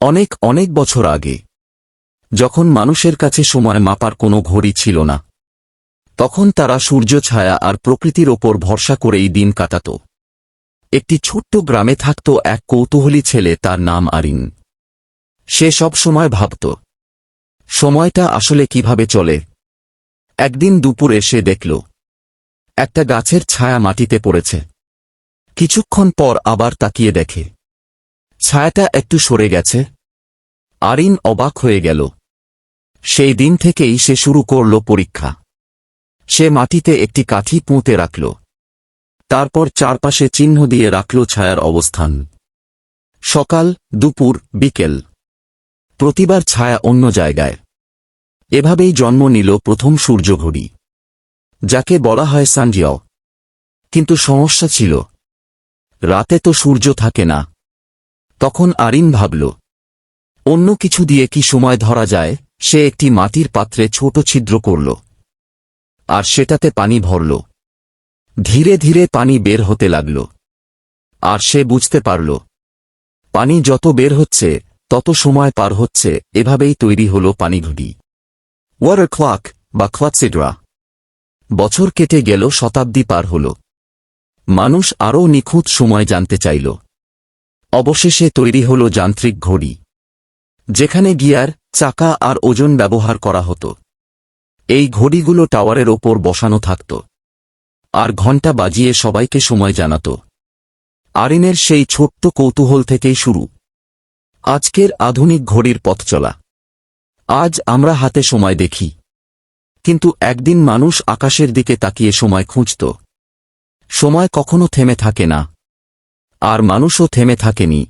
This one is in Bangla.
অনেক অনেক বছর আগে, যখন মানুষের কাছে সময় মাপার কোনো ঘড়ি ছিল না, তখন তারা সূর্য ছায়া আর প্রকৃতির ওপর ভরসা করেই দিন কাটাত। একটি ছোট্ট গ্রামে থাকত এক কৌতূহলী ছেলে, তার নাম আরিন। সে সব সময় ভাবত, সময়টা আসলে কিভাবে চলে। একদিন দুপুরে সে দেখল একটা গাছের ছায়া মাটিতে পড়েছে। কিছুক্ষণ পর আবার তাকিয়ে দেখে ছায়াটা একটু সরে গেছে। আরিন অবাক হয়ে গেল। সেই দিন থেকেই সে শুরু করল পরীক্ষা। সে মাটিতে একটি কাঠি পুঁতে রাখল, তারপর চারপাশে চিহ্ন দিয়ে রাখল ছায়ার অবস্থান। সকাল, দুপুর, বিকেল, প্রতিবার ছায়া অন্য জায়গায়। এভাবেই জন্ম নিল প্রথম সূর্যঘড়ি, যাকে বলা হয় সানডিয়াল। কিন্তু সমস্যা ছিল, রাতে তো সূর্য থাকে না। তখন আরিন ভাবল, অন্য কিছু দিয়ে কি সময় ধরা যায়। সে একটি মাটির পাত্রে ছোট ছিদ্র করল, আর সেটাতে পানি ভরল। ধীরে ধীরে পানি বের হতে লাগল, আর সে বুঝতে পারল, পানি যত বের হচ্ছে তত সময় পার হচ্ছে। এভাবেই তৈরি হল পানিঘড়ি, ওয়াটার ক্লক বা ক্লকসিডরা। বছর কেটে গেল, শতাব্দী পার হল। মানুষ আরও নিখুঁত সময় জানতে চাইল। অবশেষে তৈরি হল যান্ত্রিক ঘড়ি, যেখানে গিয়ার, চাকা আর ওজন ব্যবহার করা হতো। এই ঘড়িগুলো টাওয়ারের ওপর বসানো থাকত, আর ঘণ্টা বাজিয়ে সবাইকে সময় জানাত। আরিনের সেই ছোট্ট কৌতূহল থেকেই শুরু আজকের আধুনিক ঘড়ির পথ চলা। আজ আমরা হাতে সময় দেখি, কিন্তু একদিন মানুষ আকাশের দিকে তাকিয়ে সময় খুঁজত। সময় কখনো থেমে থাকে না, আর মানুষও থেমে থাকেনি।